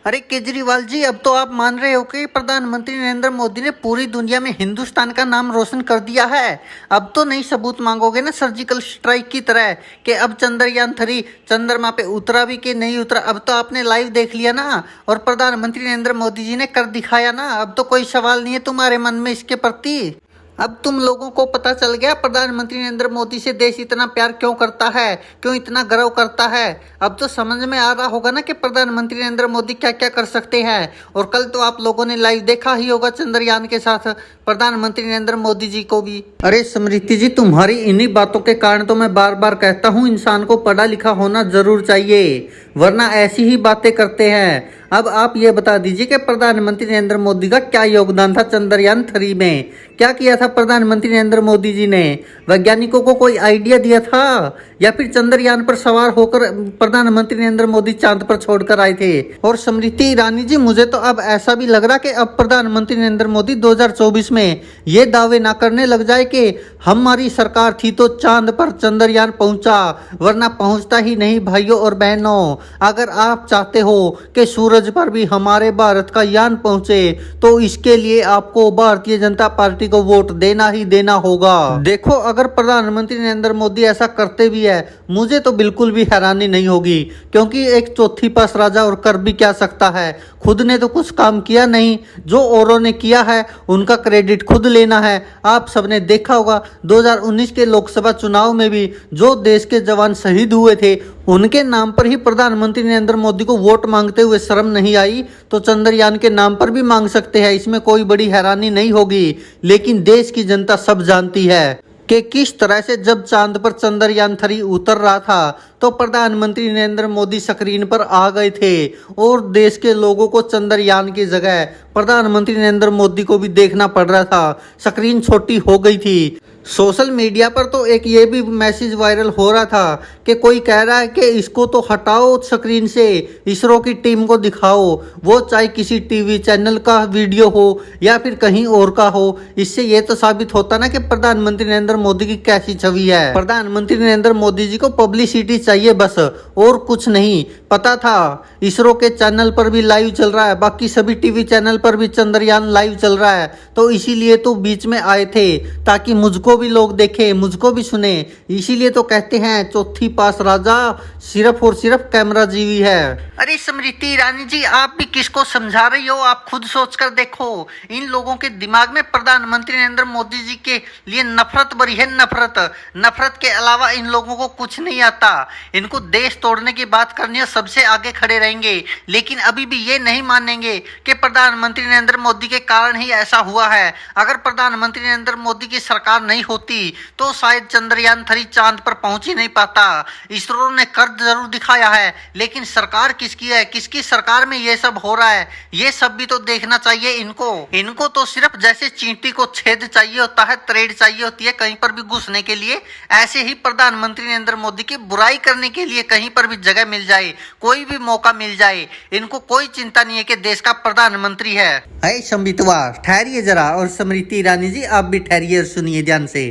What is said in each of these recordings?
अरे केजरीवाल जी, अब तो आप मान रहे हो कि प्रधानमंत्री नरेंद्र मोदी ने पूरी दुनिया में हिंदुस्तान का नाम रोशन कर दिया है। अब तो नहीं सबूत मांगोगे ना सर्जिकल स्ट्राइक की तरह कि अब चंद्रयान 3 चंद्रमा पे उतरा भी कि नहीं उतरा। अब तो आपने लाइव देख लिया ना, और प्रधानमंत्री नरेंद्र मोदी जी ने कर दिखाया ना। अब तो कोई सवाल नहीं है तुम्हारे मन में इसके प्रति। अब तुम लोगों को पता चल गया प्रधानमंत्री नरेंद्र मोदी से देश इतना प्यार क्यों करता है, क्यों इतना गर्व करता है। अब तो समझ में आ रहा होगा ना कि प्रधानमंत्री नरेंद्र मोदी क्या क्या कर सकते हैं। और कल तो आप लोगों ने लाइव देखा ही होगा चंद्रयान के साथ प्रधानमंत्री नरेंद्र मोदी जी को भी। अरे स्मृति जी, तुम्हारी इन्हीं बातों के कारण तो मैं बार बार कहता हूँ इंसान को पढ़ा लिखा होना जरूर चाहिए, वरना ऐसी ही बातें करते हैं। अब आप ये बता दीजिए कि प्रधानमंत्री नरेंद्र मोदी का क्या योगदान था चंद्रयान 3 में। क्या किया था प्रधानमंत्री नरेंद्र मोदी जी ने? वैज्ञानिकों को कोई आइडिया दिया था, या फिर चंद्रयान पर सवार होकर प्रधानमंत्री नरेंद्र मोदी चांद पर छोड़कर आए थे? और स्मृति ईरानी जी, मुझे तो अब ऐसा भी लग रहा कि अब प्रधानमंत्री नरेंद्र मोदी 2024 में ये दावे ना करने लग जाए कि हमारी सरकार थी तो चांद पर चंद्रयान पहुंचा, वरना पहुंचता ही नहीं। भाइयों और बहनों, अगर आप चाहते हो कि सूरज पर भी हमारे भारत का यान पहुंचे, तो इसके लिए आपको भारतीय जनता पार्टी को वोट देना ही देना होगा। देखो, अगर प्रधानमंत्री नरेंद्र मोदी ऐसा करते भी है, मुझे तो बिल्कुल भी हैरानी नहीं होगी, क्योंकि एक चौथी पास राजा और कर भी क्या सकता है। खुद ने तो कुछ काम किया नहीं, जो औरों ने किया है उनका क्रेडिट खुद लेना है। आप सबने देखा होगा 2019 के लोकसभा चुनाव में भी जो देश के जवान शहीद हुए थे, उनके नाम पर ही प्रधानमंत्री नरेंद्र मोदी को वोट मांगते हुए शर्म नहीं आई, तो चंद्रयान के नाम पर भी मांग सकते हैं। इसमें कोई बड़ी हैरानी नहीं होगी। लेकिन देश की जनता सब जानती है कि किस तरह से जब चांद पर चंद्रयान 3 उतर रहा था, तो प्रधानमंत्री नरेंद्र मोदी स्क्रीन पर आ गए थे, और देश के लोगों को चंद्रयान की जगह प्रधानमंत्री नरेंद्र मोदी को भी देखना पड़ रहा था। स्क्रीन छोटी हो गई थी। सोशल मीडिया पर तो एक ये भी मैसेज वायरल हो रहा था कि कोई कह रहा है कि इसको तो हटाओ स्क्रीन से, इसरो की टीम को दिखाओ, वो चाहे किसी टीवी चैनल का वीडियो हो या फिर कहीं और का हो। इससे ये तो साबित होता ना कि प्रधानमंत्री नरेंद्र मोदी की कैसी छवि है। प्रधानमंत्री नरेंद्र मोदी जी को पब्लिसिटी चाहिए बस, और कुछ नहीं। पता था इसरो के चैनल पर भी लाइव चल रहा है, बाकी सभी टीवी चैनल पर भी चंद्रयान लाइव चल रहा है, तो इसीलिए तो बीच में आए थे ताकि मुझको भी लोग देखें, मुझको भी सुने। इसीलिए तो कहते हैं चौथी पास राजा सिर्फ और सिर्फ कैमरा जीवी है। अरे स्मृति ईरानी जी, आप भी किसको समझा रही हो? आप खुद सोच कर देखो। इन लोगों के दिमाग में प्रधानमंत्री नरेंद्र मोदी जी के लिए नफरत भरी है, नफरत के अलावा इन लोगों को कुछ नहीं आता। इनको देश तोड़ने की बात करनी है, सबसे आगे खड़े रहेंगे, लेकिन अभी भी ये नहीं मानेंगे कि प्रधानमंत्री नरेंद्र मोदी के कारण ही ऐसा हुआ है। अगर प्रधानमंत्री नरेंद्र मोदी की सरकार नहीं होती तो शायद चंद्रयान 3 चांद पर पहुंच ही नहीं पाता। इसरो ने कर जरूर दिखाया है, लेकिन सरकार किसकी है, किसकी सरकार में ये सब हो रहा है, ये सब भी तो देखना चाहिए इनको तो सिर्फ जैसे चींटी को छेद चाहिए होता है, थ्रेड चाहिए होती है कहीं पर भी घुसने के लिए, ऐसे ही प्रधानमंत्री नरेंद्र मोदी की बुराई करने के लिए कहीं पर भी जगह मिल जाए, कोई भी मौका मिल जाए, इनको कोई चिंता नहीं है कि देश का प्रधानमंत्री है। अरे संबितवा, ठहरिए जरा। और स्मृति ईरानी जी, आप भी ठहरिए और सुनिए ध्यान से।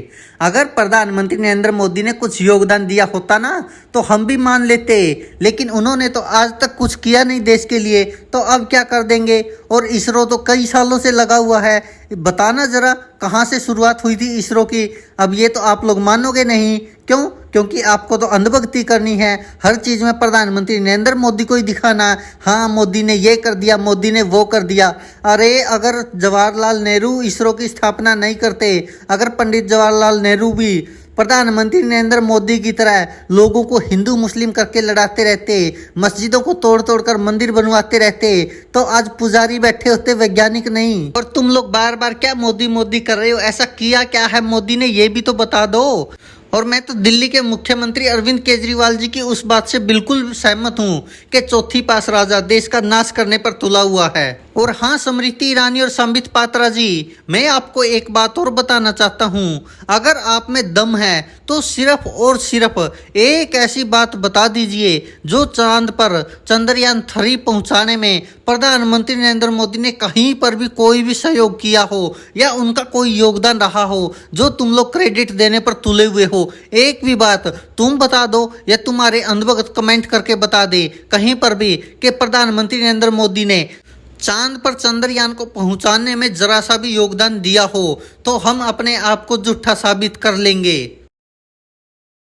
अगर प्रधानमंत्री नरेंद्र मोदी ने कुछ योगदान दिया होता ना, तो हम भी मान लेते, लेकिन उन्होंने तो आज तक कुछ किया नहीं देश के लिए, तो अब क्या कर देंगे? और इसरो तो कई सालों से लगा हुआ है। बताना जरा, कहाँ से शुरुआत हुई थी इसरो की? अब ये तो आप लोग मानोगे नहीं। क्यों? क्योंकि आपको तो अंधभक्ति करनी है, हर चीज में प्रधानमंत्री नरेंद्र मोदी को ही दिखाना। हाँ, मोदी ने ये कर दिया, मोदी ने वो कर दिया। अरे अगर जवाहरलाल नेहरू इसरो की स्थापना नहीं करते, अगर पंडित जवाहरलाल नेहरू भी प्रधानमंत्री नरेंद्र मोदी की तरह लोगों को हिंदू मुस्लिम करके लड़ाते रहते, मस्जिदों को तोड़ तोड़ कर मंदिर बनवाते रहते, तो आज पुजारी बैठे होते, वैज्ञानिक नहीं। और तुम लोग बार बार क्या मोदी मोदी कर रहे हो? ऐसा किया क्या है मोदी ने, ये भी तो बता दो। और मैं तो दिल्ली के मुख्यमंत्री अरविंद केजरीवाल जी की उस बात से बिल्कुल सहमत हूँ कि चौथी पास राजा देश का नाश करने पर तुला हुआ है। और हाँ स्मृति ईरानी और संबित पात्रा जी, मैं आपको एक बात और बताना चाहता हूँ, अगर आप में दम है तो सिर्फ और सिर्फ एक ऐसी बात बता दीजिए जो चांद पर चंद्रयान 3 पहुंचाने में प्रधानमंत्री नरेंद्र मोदी ने कहीं पर भी कोई भी सहयोग किया हो या उनका कोई योगदान रहा हो जो तुम लोग क्रेडिट देने पर तुले हुए हो। एक भी बात तुम बता दो या तुम्हारे अंधभगत कमेंट करके बता दे कहीं पर भी कि प्रधानमंत्री नरेंद्र मोदी ने चांद पर चंद्रयान को पहुंचाने में जरा सा भी योगदान दिया हो, तो हम अपने आप को झूठा साबित कर लेंगे।